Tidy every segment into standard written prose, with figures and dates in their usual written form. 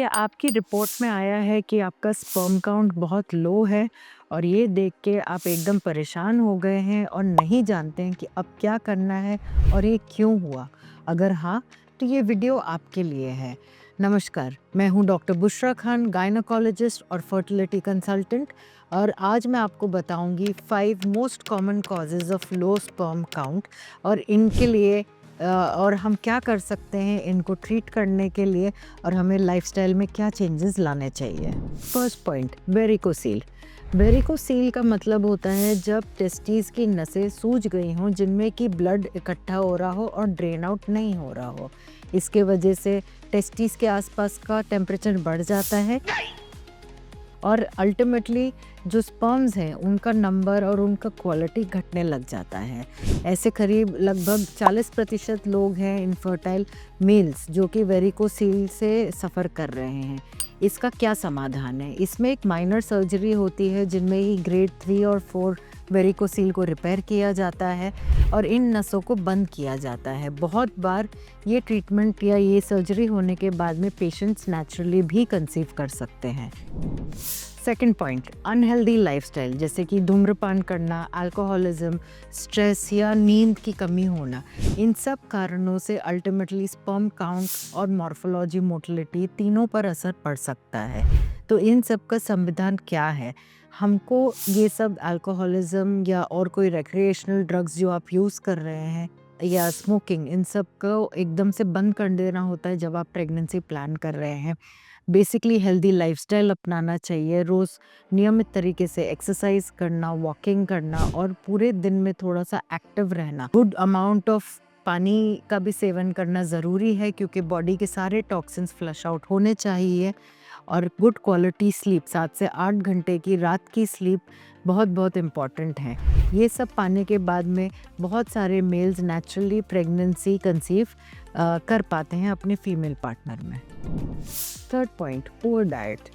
कि आपकी रिपोर्ट में आया है कि आपका स्पर्म काउंट बहुत लो है और ये देख के आप एकदम परेशान हो गए हैं और नहीं जानते हैं कि अब क्या करना है और ये क्यों हुआ। अगर हाँ, तो ये वीडियो आपके लिए है। नमस्कार, मैं हूँ डॉक्टर बुशरा खान, गायनोकोलॉजिस्ट और फर्टिलिटी कंसल्टेंट, और आज मैं आपको बताऊंगी 5 most common causes of low sperm count और इनके लिए और हम क्या कर सकते हैं इनको ट्रीट करने के लिए, और हमें लाइफस्टाइल में क्या चेंजेस लाने चाहिए। First point, varicocele. वेरिकोसील का मतलब होता है जब टेस्टिस की नसें सूज गई हों जिनमें कि ब्लड इकट्ठा हो रहा हो और ड्रेन आउट नहीं हो रहा हो। इसके वजह से टेस्टिस के आसपास का टेम्परेचर बढ़ जाता है और अल्टीमेटली जो स्पर्म्स हैं उनका नंबर और उनका क्वालिटी घटने लग जाता है। ऐसे करीब लगभग 40% लोग हैं इनफर्टाइल मेल्स जो कि वेरिकोसील से सफ़र कर रहे हैं। इसका क्या समाधान है? इसमें एक माइनर सर्जरी होती है जिनमें ही ग्रेड 3 और 4 वेरिकोसील को रिपेयर किया जाता है और इन नसों को बंद किया जाता है। बहुत बार ये ट्रीटमेंट या ये सर्जरी होने के बाद में पेशेंट्स नेचुरली भी कंसीव कर सकते हैं। सेकेंड पॉइंट, अनहेल्दी लाइफस्टाइल, जैसे कि धूम्रपान करना, अल्कोहलिज्म, स्ट्रेस या नींद की कमी होना। इन सब कारणों से अल्टीमेटली स्पर्म काउंट और मॉर्फोलॉजी मोटिलिटी तीनों पर असर पड़ सकता है। तो इन सब का संविधान क्या है? हमको ये सब अल्कोहलिज्म या और कोई रिक्रिएशनल ड्रग्स जो आप यूज़ कर रहे हैं या स्मोकिंग, इन सब को एकदम से बंद कर देना होता है जब आप प्रेगनेंसी प्लान कर रहे हैं। बेसिकली हेल्दी लाइफस्टाइल अपनाना चाहिए, रोज़ नियमित तरीके से एक्सरसाइज करना, वॉकिंग करना और पूरे दिन में थोड़ा सा एक्टिव रहना। गुड अमाउंट ऑफ पानी का भी सेवन करना ज़रूरी है क्योंकि बॉडी के सारे टॉक्सिन्स फ्लश आउट होने चाहिए। और गुड क्वालिटी स्लीप, 7 से 8 घंटे की रात की स्लीप बहुत बहुत इम्पॉर्टेंट है। ये सब पाने के बाद में बहुत सारे मेल्स नेचुरली प्रेगनेंसी कंसीव कर पाते हैं अपने फीमेल पार्टनर में। Third point, poor diet.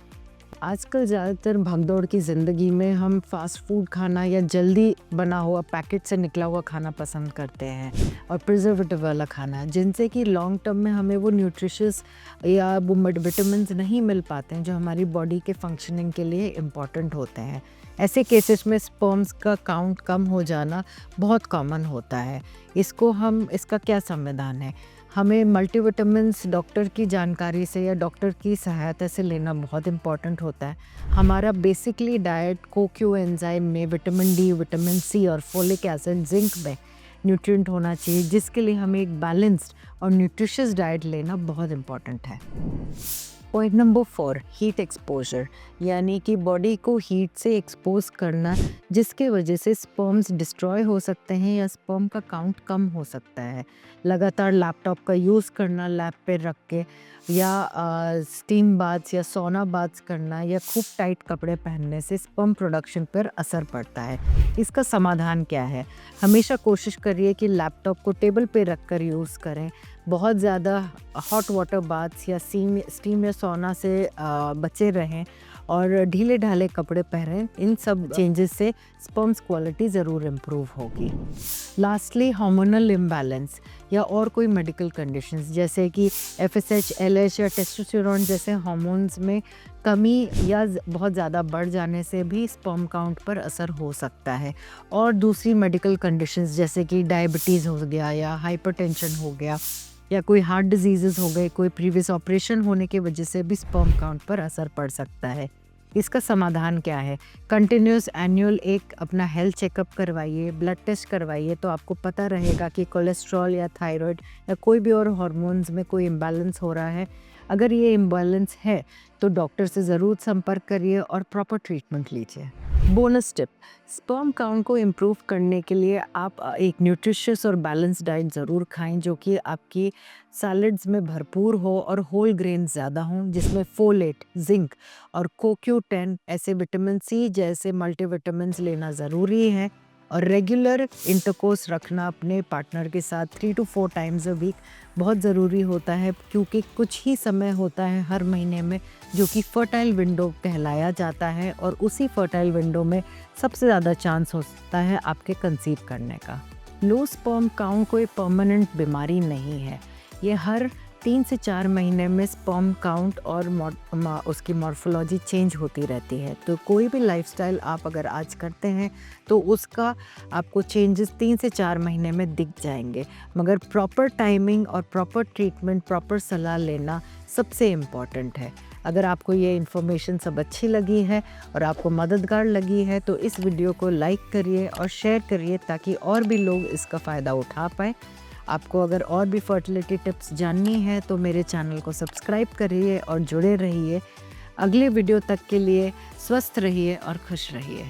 आजकल ज़्यादातर भागदौड़ की ज़िंदगी में हम फास्ट फूड खाना या जल्दी बना हुआ पैकेट से निकला हुआ खाना पसंद करते हैं और प्रिजर्वेटिव वाला खाना, जिनसे कि लॉन्ग टर्म में हमें वो न्यूट्रिशियस या वो विटामिन्स नहीं मिल पाते हैं जो हमारी बॉडी के फंक्शनिंग के लिए इम्पॉर्टेंट होते हैं। ऐसे केसेस में स्पर्म्स का काउंट कम हो जाना बहुत कॉमन होता है। इसका क्या समाधान है? हमें मल्टीविटामिन्स डॉक्टर की जानकारी से या डॉक्टर की सहायता से लेना बहुत इम्पॉर्टेंट होता है। हमारा बेसिकली डाइट कोक्यू एंजाइम में विटामिन डी, विटामिन सी और फोलिक एसिड, जिंक में न्यूट्रिएंट होना चाहिए, जिसके लिए हमें एक बैलेंस्ड और न्यूट्रिशियस डाइट लेना बहुत इम्पॉर्टेंट है। पॉइंट नंबर 4, हीट एक्सपोजर, यानी कि बॉडी को हीट से एक्सपोज करना जिसके वजह से स्पर्म्स डिस्ट्रॉय हो सकते हैं या स्पर्म का काउंट कम हो सकता है। लगातार लैपटॉप का यूज़ करना लैब पे रख के, या स्टीम बाथ्स या सोना बाथ्स करना या खूब टाइट कपड़े पहनने से स्पर्म प्रोडक्शन पर असर पड़ता है। इसका समाधान क्या है? हमेशा कोशिश करिए कि लैपटॉप को टेबल पे रख कर यूज़ करें। बहुत ज़्यादा हॉट वाटर बाथ्स या स्टीम या सोना से बचे रहें और ढीले ढाले कपड़े पहनें। इन सब चेंजेस से स्पर्म्स क्वालिटी ज़रूर इम्प्रूव होगी। लास्टली, हार्मोनल इम्बैलेंस या और कोई मेडिकल कंडीशंस जैसे कि FSH, LH या टेस्टोस्टेरोन जैसे हार्मोन्स में कमी या बहुत ज़्यादा बढ़ जाने से भी स्पर्म काउंट पर असर हो सकता है। और दूसरी मेडिकल कंडीशंस जैसे कि डायबिटीज़ हो गया या हाइपरटेंशन हो गया या कोई हार्ट डिजीज़ हो गए, कोई प्रीवियस ऑपरेशन होने की वजह से भी स्पर्म काउंट पर असर पड़ सकता है। इसका समाधान क्या है? कंटिन्यूस एनुअल एक अपना हेल्थ चेकअप करवाइए, ब्लड टेस्ट करवाइए, तो आपको पता रहेगा कि कोलेस्ट्रॉल या थायराइड या कोई भी और हार्मोन्स में कोई इम्बैलेंस हो रहा है। अगर ये इम्बैलेंस है तो डॉक्टर से ज़रूर संपर्क करिए और प्रॉपर ट्रीटमेंट लीजिए। बोनस टिप, स्पर्म काउंट को इम्प्रूव करने के लिए आप एक न्यूट्रिशियस और बैलेंस डाइट ज़रूर खाएं जो कि आपकी सैलड्स में भरपूर हो और होल ग्रेन ज़्यादा हों, जिसमें फोलेट, जिंक और CoQ10 ऐसे विटामिन सी जैसे मल्टीविटामिन्स लेना ज़रूरी है। और रेगुलर इंटरकोर्स रखना अपने पार्टनर के साथ 3 to 4 टाइम्स अ वीक बहुत ज़रूरी होता है, क्योंकि कुछ ही समय होता है हर महीने में जो कि फर्टाइल विंडो कहलाया जाता है और उसी फर्टाइल विंडो में सबसे ज़्यादा चांस होता है आपके कंसीव करने का। लो स्पर्म काउंट कोई परमानेंट बीमारी नहीं है, ये हर 3 से 4 महीने में स्पर्म काउंट और उसकी मॉर्फोलॉजी चेंज होती रहती है। तो कोई भी लाइफस्टाइल आप अगर आज करते हैं तो उसका आपको चेंजेस 3 से 4 महीने में दिख जाएंगे। मगर प्रॉपर टाइमिंग और प्रॉपर ट्रीटमेंट, प्रॉपर सलाह लेना सबसे इम्पॉर्टेंट है। अगर आपको ये इन्फॉर्मेशन सब अच्छी लगी है और आपको मददगार लगी है तो इस वीडियो को लाइक करिए और शेयर करिए ताकि और भी लोग इसका फ़ायदा उठा पाएँ। आपको अगर और भी फर्टिलिटी टिप्स जाननी है तो मेरे चैनल को सब्सक्राइब करिए और जुड़े रहिए। अगले वीडियो तक के लिए स्वस्थ रहिए और खुश रहिए।